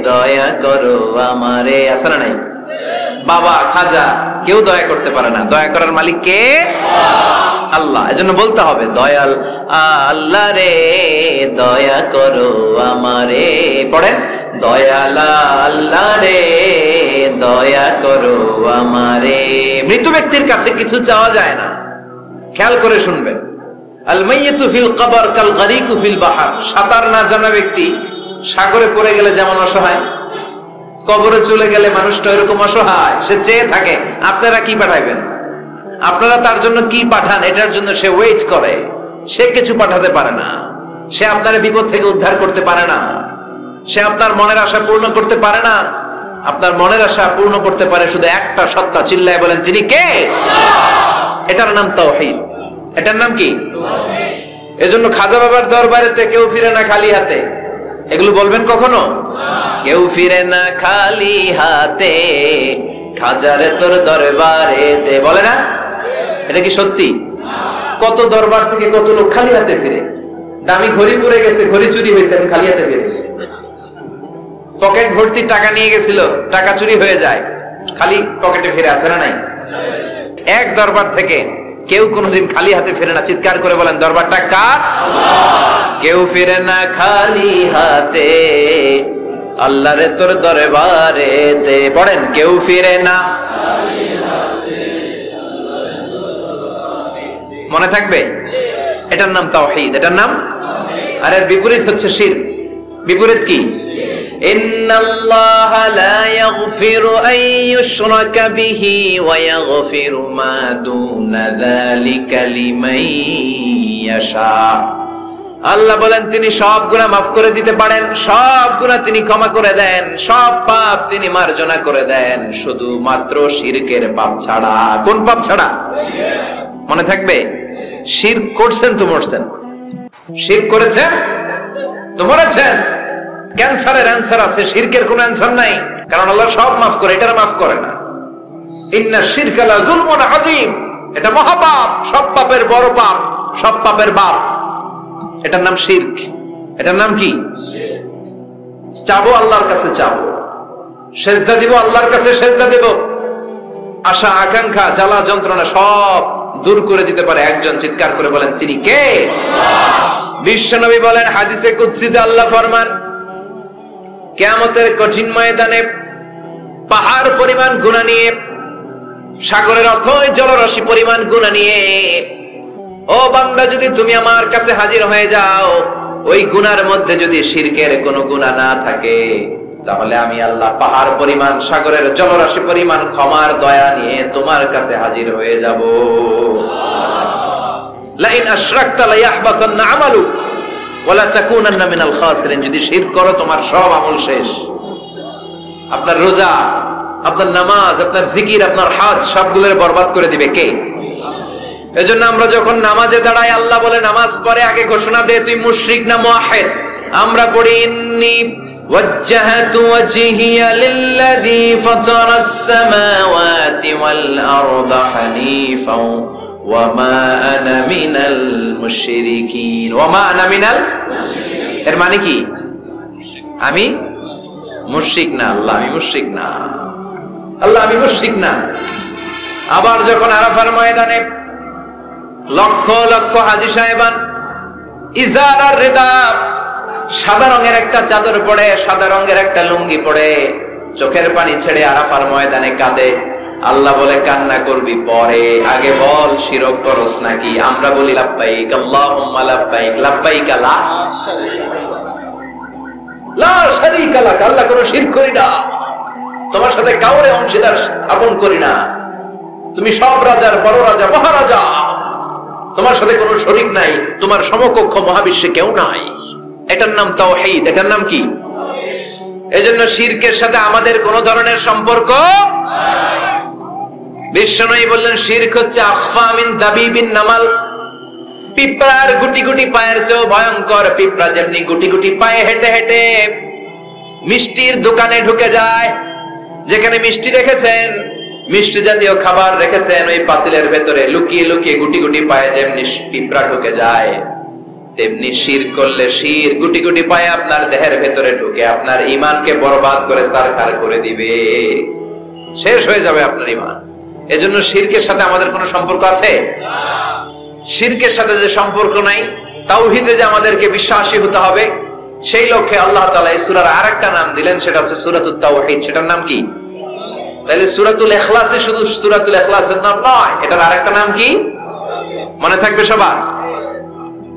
দয়া করো আমারে, আছে না নাই? বাবা খাজা কেউ দয়া করতে পারে না, দয়া করার মালিক কে? আল্লাহ। এজন্য বলতে হবে দয়াল আল্লাহ রে দয়া করো আমারে। পড়েন। দয়াল আল্লাহ রে দয়া করো আমারে। মৃত ব্যক্তির কাছে কিছু চাওয়া যায় না, খেয়াল করে শুনবেন। আল মাইয়িতু ফিল কবর কাল গারিকু ফিল বাহর। সাঁতার না জানা ব্যক্তি সাগরে পড়ে গেলে যেমন অসহায়, কবরে চলে গেলে মানুষটা এরকম অসহায়, সে চেয়ে থাকে আপনারা কি পাঠাইবেন, আপনারা তার জন্য কি পাঠান, এটার জন্য সে ওয়েট করে। সে কিছু পাঠাতে পারে না, সে আপনার বিপদ থেকে উদ্ধার করতে পারে না, সে আপনার মনের আশা পূর্ণ করতে পারে না। আপনার মনের আশা পূর্ণ করতে পারে শুধু একটা সত্তা। চিল্লায় বলেন তিনি কে? এটার নাম তাওহীদ। এটার নাম কি? এজন্য খাজা বাবার দরবারেতে কেউ ফিরে না খালি হাতে। এগুলো বলবেন কখনো? কেউ ফিরে না খালি হাতে, খাজারে তোর দরবারে দে, বলে না? এটা কি সত্যি? কত দরবার থেকে কত লোক খালি হাতে ফিরে। দামি ঘড়ি পরে গেছে, ঘড়ি চুরি হয়েছে, খালি হাতে ফিরে। পকেট ভর্তি টাকা নিয়ে গেছিল, টাকা চুরি হয়ে যায়, খালি পকেটে ফিরে, আছে না নাই? এক দরবার থেকে কেউ কোনোদিন খালি হাতে ফিরে না। চিৎকার করে বলেন দরবারটা কার? কেউ ফিরে না খালি হাতে, আল্লাহরে তোর দরবারে দে। পড়েন। কেউ ফিরে না। মনে থাকবে? এটার নাম তাওহীদ। এটার নাম। আর এর বিপরীত হচ্ছে শিরক। বিপরীত কি? ইন্নাল্লাহা লা ইয়াগফিরু আন ইউশরাকা বিহি ওয়া ইয়াগফিরু মা দুনা যালিকা লিমান ইয়াশা। আল্লাহ বলেন তিনি সব গুনাহ মাফ করে দিতে পারেন, সব গুনাহ তিনি ক্ষমা করে দেন, সব পাপ তিনি মার্জনা করে দেন, শুধুমাত্র শিরকের পাপ ছাড়া। কোন পাপ ছাড়া? মনে থাকবে? শিরক করছেন তো মরছেন, শিরক করেছেন তো মরেছেন। ক্যান্সারের অ্যানসার আছে, শিরকের কোনো অ্যানসার নাই, কারণ আল্লাহ সব মাফ করে, এটা মাফ করে না। ইন্না শিরকা লা যুলমুন আযীম। এটা মহাপাপ, সব পাপের বড় পাপ, সব পাপের বাপ। এটার নাম শিরক। এটার নাম কি? চাবো আল্লাহর কাছে চাবো, সেজদা দিব আল্লাহর কাছে সেজদা দেব। আশা আকাঙ্ক্ষা জ্বালা যন্ত্রণা সব দূর করে দিতে পারে একজন। চিৎকার করে বলেন তিনি কে? বিশ্বনবী বলেন হাদিসে কুদসিতে আল্লাহ ফরমান, কিয়ামতের কঠিন ময়দানে পাহাড় পরিমাণ গুনাহ নিয়ে, সাগরের অথই জলরাশি পরিমাণ গুনাহ নিয়ে, ও বান্দা যদি তুমি আমার কাছে হাজির হয়ে যাও, ওই গুনার মধ্যে যদি শিরকের কোনো গুনাহ না থাকে, তাহলে আমি আল্লাহ পাহাড় পরিমাণ সাগরের জলরাশি পরিমাণ ক্ষমার দয়া নিয়ে তোমার কাছে হাজির হয়ে যাব। লাইন আশরাকতা লায়াহবাতান্না আমালুক ওয়া লা তাকুনান্না মিনাল খাসিরিন। যদি শিরক করো তোমার সব আমল শেষ। আপনার রোজা, আপনার নামাজ, আপনার জিকির, আপনার হজ সবগুলোর বরবাদ করে দিবে কে? এজন্য আমরা যখন নামাজে দাঁড়াই, আল্লাহ বলে নামাজ পড়ে আগে ঘোষণা দে তুই মুশরিক না মুওয়াহিদ। আমরা পড়ি ইন্নী ওয়াজ্জাহতু ওয়াজহিয়া লিল্লাযী ফাতারাস সামাওয়াতি ওয়াল আরদা হানিফা ওয়া মা আনা মিনাল মুশরিকিন। ওয়া মা আনা মিনাল, এর মানে কি? আমি মুশরিক না। আল্লাহ আমি মুশরিক না, আল্লাহ আমি মুশরিক না। আবার যখন আরাফার ময়দানে লক্ষ লক্ষ হাজী সাহেবান ইজার আর রিদা, সাদা রঙের একটা চাদর পরে, সাদা রঙের একটা লুঙ্গি পরে, চোখের পানি ছেড়ে আরাফার ময়দানে কাঁদে। আল্লাহ বলে কান্না করবি পরে, আগে বল শিরক করস নাকি? আমরা বলি লাব্বাইক আল্লাহুম্মা লাব্বাইক, লাব্বাইক লা শারীকা লাক, আল্লাহ কোনো শিরক করি না, তোমার সাথে কাউরে অংশীদার স্থাপন করি না, তুমি সব রাজার বড় রাজা, মহারাজা, তোমার সাথে কোনো শরীক নাই, তোমার সমকক্ষ মহাবিশ্বে কেউ নাই। এটার নাম তাওহীদ। এটার নাম কি? এজন্য শিরকের সাথে আমাদের কোন ধরনের সম্পর্ক নাই। বিশ্বনবী বললেন শিরক হচ্ছে আখফা মিন দাবিবিন নামাল, পিঁপড়ার গুটি গুটি পায়ের চেয়ে ভয়ঙ্কর। পিঁপড়া যেমনি গুটি গুটি পায়ে হেঁটে হেঁটে মিষ্টির দোকানে ঢুকে যায়, যেখানে মিষ্টি রেখেছেন, মিষ্টি জাতীয় খাবার রেখেছেন, ওই পাতিলের ভেতরে লুকিয়ে লুকিয়ে গুটি গুটি পায়ে যেমনি পিঁপড়া ঢুকে যায়, তেমনি শিরক করলে শির গুটি গুটি পায়ে আপনার দেহের ভেতরে ঢুকে আপনার ঈমানকে বরবাদ করে সারখার করে দিবে, শেষ হয়ে যাবে আপনার ঈমান। এজন্য শিরকের সাথে আমাদের কোনো সম্পর্ক আছে? শিরকের সাথে যে সম্পর্ক নাই, তাওহীদে যে আমাদেরকে বিশ্বাসী হতে হবে, সেই লক্ষ্যে আল্লাহ তাআলা এই সূরার আরেকটা নাম দিলেন, সেটা হচ্ছে সূরাতুত তাওহীদ। সেটার নাম কি? তাহলে সূরাতুল ইখলাসে শুধু সূরাতুল ইখলাসের নাম নয়, এটার আরেকটা নাম কি মনে থাকবে সবার?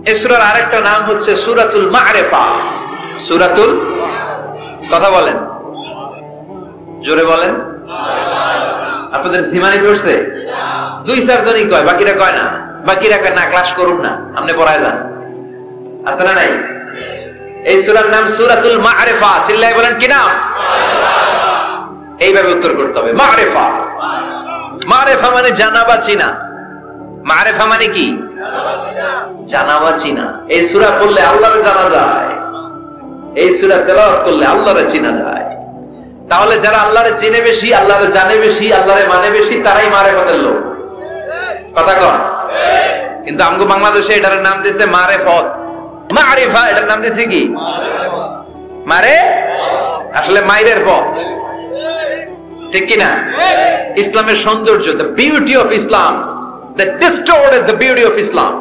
এই সূরার আরেকটা নাম হচ্ছে সূরাতুল মা'রিফা। সূরাতুল, কথা বলেন, জোরে বলেন। আপনাদের জিমানি ধরছে? দুই চারজনই কয়, বাকিরা কয় না। বাকিরা কয় না, ক্লাস করুন না, আপনি পড়ায় যান। আছে না নাই? এই সূরার নাম সূরাতুল মা'রিফা। চিল্লায় বলেন কি নাম? এইভাবে উত্তর করতে হবে, মা'রিফা। মা'রিফা মানে জানা বা চিনা। মা'রিফা মানে কি? জানা বা চিনা। এই সূরা পড়লে আল্লাহরে জানা যায়, এই সূরা তেলাওয়াত করলে আল্লাহরে চিনা যায়। তাহলে যারা আল্লাহরে চিনে বেশি, আল্লাহরে জানে বেশি, আল্লাহরে মানে বেশি, তারাই মারেফতের লোক। কথা কন? কিন্তু আমগো বাংলাদেশে এটার নাম দিয়েছে মারেফত। মারিফা এটার নাম দিয়েছে কি? মারে, আসলে মাইরের পথ, ঠিক কি না? ইসলামের সৌন্দর্য, the beauty of Islam, they distorted the beauty of Islam.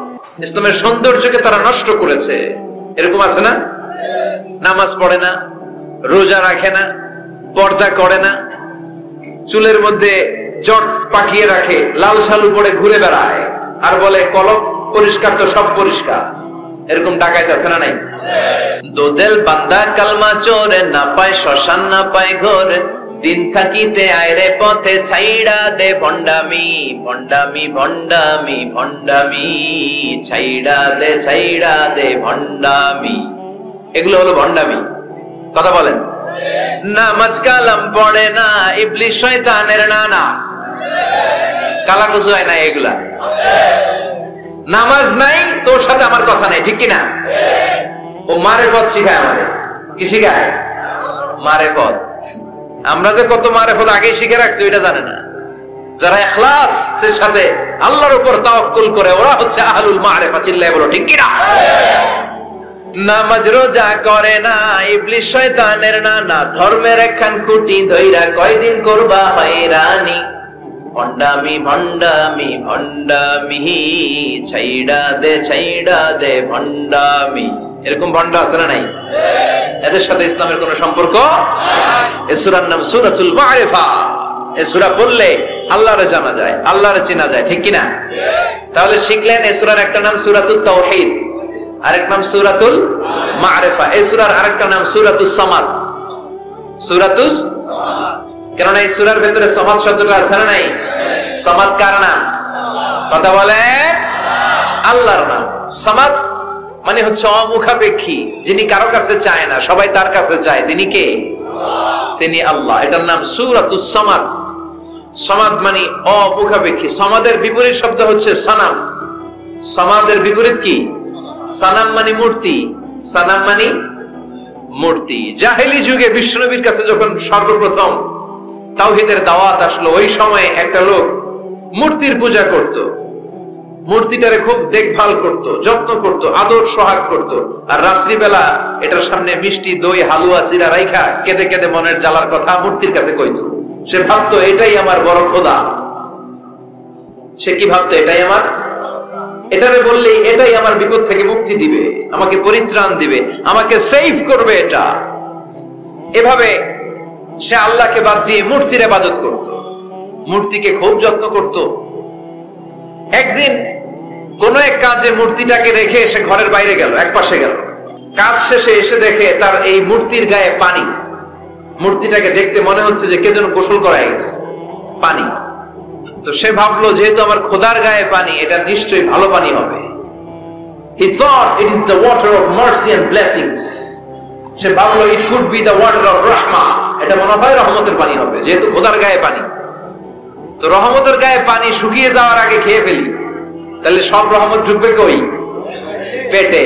ইসলামের সৌন্দর্যকে তারা নষ্ট করেছে। এরকম আছে না? নামাজ পড়ে না, রোজা রাখে না, পর্দা করে না, চুলের মধ্যে জট পাকিয়ে রাখে, লাল শালু পরে ঘুরে বেড়ায়, আর বলে কলব পরিষ্কার তো সব পরিষ্কার। এরকম ডাকাইত আছে না নাই? দোদেল বান্দা কালমা চোরে, না পায় শ্মশান না পায় ঘর, দিন থাকিতে আয়রে পথে ছাইড়া দে ভণ্ডামি, ভণ্ডামি ভণ্ডামি ভণ্ডামি, ছাইড়া দে ভণ্ডামি। এগুলো হলো ভণ্ডামি। কথা বলেন। নামাজ কালাম পড়ে না, ইবলিস শয়তানের নানা, কালা কুচু হয় না এগুলা। নামাজ নাই, তোর সাথে আমার কথা নাই, ঠিক কিনা? ও মারেফত শিখায় আমাদের। কি শিখায়? মারেফত। আমরা যে কত মারেফত আগে শিখে রাখছি ওইটা জানে না। যারা ইখলাসের সাথে আল্লাহর উপর তাওয়াক্কুল করে, ওরা হচ্ছে আহলুল মারেফা। চিল্লায় বলো ঠিক কিনা? নামাজ রোজা করে না, ইবলিস শয়তানের নানা, ধর্মের একখান খুঁটি ধইরা কয়দিন করবা হয়রানি। ভণ্ডামি ভণ্ডামি ভণ্ডামি, ছাইড়া দে ভণ্ডামি। এরকম ভণ্ড আছে না নাই? এদের সাথে ইসলামের কোন সম্পর্ক? এই সূরার নাম সূরাতুল মারিফা। এই সূরা পড়লে আল্লাহরে জানা যায়, আল্লাহরে চেনা যায়, ঠিক কি না? তাহলে শিখলেন এই সূরার একটা নাম সূরাতুত তাওহীদ, আরেক নাম সূরাতুল মারিফা। এই সূরার আরেকটা নাম সূরাতুস সামাদ। সূরাতুস সামাদ, কারণ এই সূরার ভিতরে সামাদ শব্দটা আছে না নাই? সামাদ কার নাম? কথা বলেন, আল্লাহর নাম। সামাদ মানে হচ্ছে অমুখাপেক্ষী, যিনি কারো কাছে চায় না, সবাই তার কাছে চায়। তিনি কে? তিনি আল্লাহ। এটার নাম সূরাতুস সামাদ। সামাদ মানে অমুখাপেক্ষী। সামাদের বিপরীত শব্দ হচ্ছে সানাম। সামাদের বিপরীত কি? সানাম মানে মূর্তি। সানাম মানে মূর্তি। জাহেলি যুগে বিষ্ণুনবীর কাছে যখন সর্বপ্রথম তাওহীদের দাওয়াত আসলো, ওই সময় একটা লোক মূর্তির পূজা করত, মূর্তিটারে খুব দেখভাল করত, যত্ন করত, আদর সোহাগ করত। আর রাত্রিবেলা এটার সামনে মিষ্টি দই হালুয়া চিরা রাইখা কেঁদে কেঁদে মনের জ্বালার কথা মূর্তির কাছে কইতো। সে ভাবতো এটাই আমার বড় খোদা। সে কি ভাবতো? এটাই আমার, এটারে বললেই এটাই আমার বিপদ থেকে মুক্তি দিবে, আমাকে পরিত্রাণ দিবে, আমাকে সেভ করবে এটা। এভাবে সে আল্লাহকে বাদ দিয়ে মূর্তির ইবাদত করত, মূর্তিকে খুব যত্ন করত। একদিন কোন এক কাজে মূর্তিটাকে রেখে এসে ঘরের বাইরে গেল, এক পাশে গেল। কাজ শেষে এসে দেখে তার এই মূর্তির গায়ে পানি। মূর্তিটাকে দেখতে মনে হচ্ছে যে কে যেন গোসল করায় গেছে, পানি। তো সে ভাবলো যেহেতু আমার খোদার গায়ে পানি, এটা নিশ্চয়ই ভালো পানি হবে। He thought it is the water of mercy and blessings. সে ভাবলো it could be the water of rahmah. এটা মনে হয় রহমতের পানি হবে, যেহেতু খোদার গায়ে পানি। তো রহমতের গায়ে পানি শুকিয়ে যাওয়ার আগে খেয়ে ফেলি, তাহলে সব রহমত ঢুকবে কই? পেটে।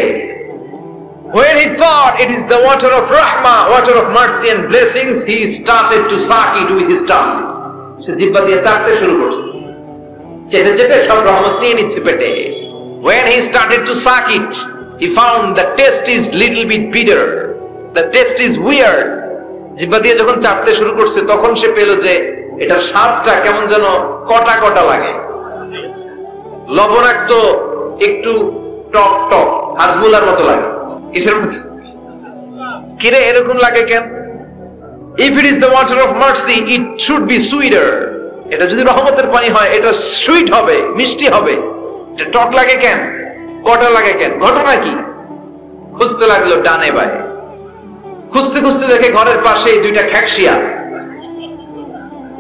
When he thought it is the water of rahmah, water of mercy and blessings, he started to suck it with his tongue. সে জিহ্বা দিয়ে চাটতে শুরু করছে, চেটে চেটে সব রহমত নিয়ে নিচ্ছে পেটে। When he started to suck it, he found the taste is little bit bitter. The taste is weird. জিহ্বা দিয়ে যখন চাটতে শুরু করছে, তখন সে পেল যে এটার স্বাদটা কেমন যেন কটা কটা লাগে, লবণাক্ত, একটু টক টক, হাজমুলার মতো লাগে। কিসের মতো? কিরে এরকম লাগে কেন? If it is the water of mercy, it should be sweeter. এটা যদি রহমতের পানি হয়, এটা সুইট হবে, মিষ্টি হবে। এটা টক লাগে কেন? কটা লাগে কেন? ঘটনা কি? খুঁজতে লাগলো ডানে বায়ে। খুঁজতে খুঁজতে দেখে ঘরের পাশে দুইটা খ্যাকশিয়া।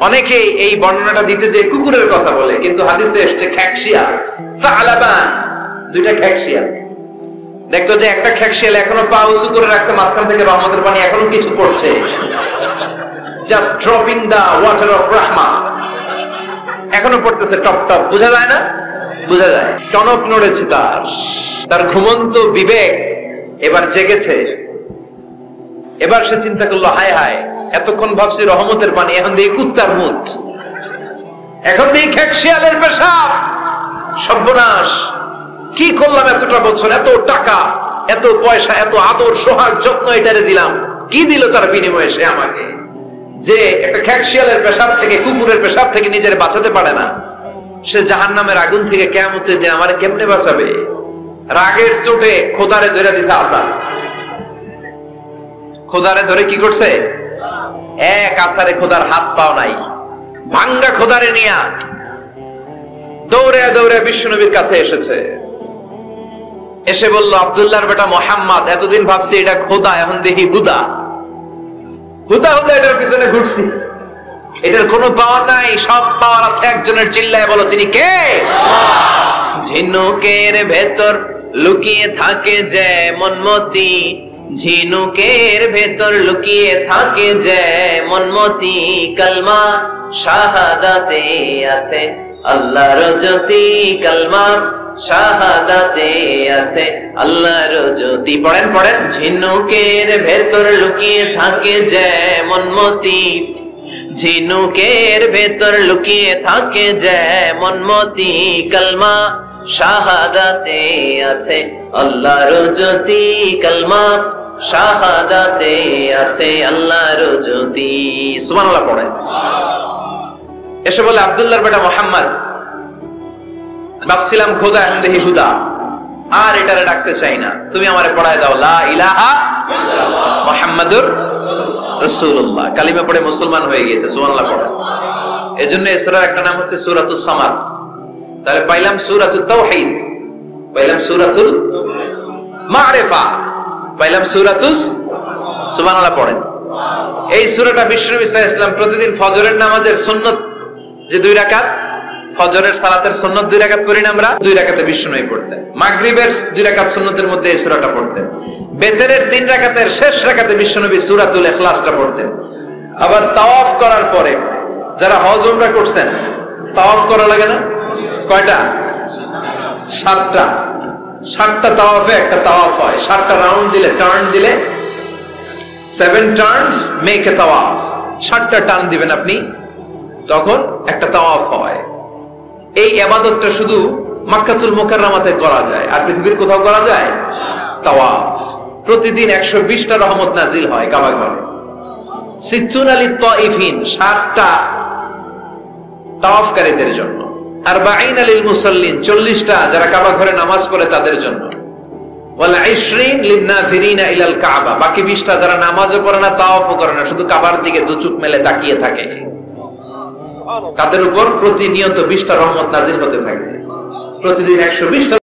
অনেকে এই বর্ণনাটা দিতে যে কুকুরের কথা বলে, কিন্তু হাদিসে এসেছে খ্যাকশিয়া, সালাবান, দুইটা খ্যাকশিয়া। দেখতো যে একটা খ্যাকশিয়াল এখনো পা উঁচু করে রাখছে, মাঝখান থেকে রহমতের পানি এখনো কিছু পড়ছে, just dropping the water of রাহমাহ, এখনো পড়তেছে টপ টপ। বোঝা যায় না? বোঝা যায়। টনক নড়েছে তার ঘুমন্ত বিবেক এবার জেগেছে। এবার সে চিন্তা করলো, হায় হায়, এতক্ষণ ভাবছি রহমতের পানি, এখন দিয়ে কুত্তার মুত, এখন দিয়ে খ্যাকশিয়ালের পেশাব। সর্বনাশ, কি করলাম এতটা বছর, এত টাকা, এত পয়সা, এত আদর সোহাগ যত্ন এটারে দিলাম, কি দিল তার বিনিময়ে সে আমাকে? যে একটা খ্যাকশিয়ালের পেশাব থেকে, কুকুরের পেশাব থেকে নিজের বাঁচাতে পারে না, সে জাহান্নামের আগুন থেকে কিয়ামতের দিন আমারে কেমনে বাঁচাবে? রাগের চোটে খোদারে ধরে দিছে আসার। খোদারে ধরে কি করছে? এক আসারে খোদার হাত পাও নাই, ভাঙ্গা খোদারে নিয়া দৌড়ে দৌড়ে বিশ্বনবীর কাছে এসেছে। এসে বলল, আব্দুল্লাহর বেটা মোহাম্মদ, এতদিন ভাবছি এটা খোদা, এখন দেখি হুদা। হুদা হুদা এটার পিছনে ঘুরছি, এটার কোনো পাওয়ার নাই, সব পাওয়ার আছে একজনের। চিল্লায় বলো, তিনি কে? ঝিনুকের ভেতর লুকিয়ে থাকে যেমন মতি, ঝিনুকের ভেতর লুকিয়ে থাকে যেমন মতি, কালমা শাহাদাতে আছে আল্লাহর জ্যোতি, কালমা শাহাদাতে আছে আল্লাহর জ্যোতি। পড়েন পড়েন। ঝিনুকের ভেতর লুকিয়ে থাকে যেমন মতি, ঝিনুকের ভেতর লুকিয়ে থাকে যেমন মতি, কালমা শাহাদাতে আছে আল্লাহর জ্যোতি, কালমা শাহাদাতে আছে আল্লাহর জ্যোতি। সুবহানাল্লাহ পড়েন। এসে বলে আব্দুল্লাহর বেটা মোহাম্মদ, ভাবছিলাম খোদা এখন দেখি হুদা, আর এটারে ডাকতে চাই না, তুমি আমারে পড়ায় দাও লা ইলাহা মুহাম্মাদুর রাসূলুল্লাহ। কালিমা পড়ে মুসলমান হয়ে গিয়েছে, সুবহানাল্লাহ পড়ে। এজন্য এই সূরার একটা নাম হচ্ছে সূরাতুস সামাদ। তাহলে পাইলাম সূরাতুত তাওহীদ, পাইলাম সূরাতুল মারিফা, পাইলাম সূরাতুস, সুবহানাল্লাহ পড়েন। এই সূরাটা বিশ্বনবী সাল্লাল্লাহু আলাইহি ওয়াসাল্লাম প্রতিদিন ফজরের নামাজের সুন্নাত যে 2 রাকাত, ফজরের সালাতের সুন্নাত 2 রাকাত করি না আমরা, 2 রাকাতে বিশ্বনবী পড়তেন। মাগরিবের 2 রাকাত সুন্নাতের মধ্যে এই সূরাটা পড়তেন। বেতেরের 3 রাকাতের শেষ রাকাতে বিশ্বনবী সূরাতুল ইখলাসটা পড়তেন। আবার তাওয়াফ করার পরে যারা হজ উমরা করছেন, তাওয়াফ করা লাগে না? কয়টা? 7টা। 7টা তাওয়াফে একটা তাওয়াফ হয়। 7টা রাউন্ড দিলে, টার্ন দিলে 7 টার্নস মেক এ তাওয়াফ। 7টা টার্ন দিবেন আপনি, তখন একটা তাওয়াফ হয়। এই ইবাদতটা শুধু মক্কাতুল মুকাররমাতে করা যায়, আর পৃথিবীর কোথাও করা যায়? তাওয়াফ। প্রতিদিন 120টা রহমত নাজিল হয় কাবা ঘরে। সিত্তুনা লিত-তাইফিন, 60টা তাওয়াফকারীদের জন্য। 40 লিল মুসাল্লিন, 40টা যারা কাবা ঘরে নামাজ পড়ে তাদের জন্য। ওয়াল 20 লিন-নাযিরিনা ইলাল কাবা, বাকি 20টা যারা নামাজও পড়ে না, তাওয়াফও করে না, শুধু কাবার দিকে দু চোখ মেলে তাকিয়ে থাকে। তাদের উপর প্রতিনিয়ত 20টা রহমত নাজিল হতে থাকে। প্রতিদিন 120টা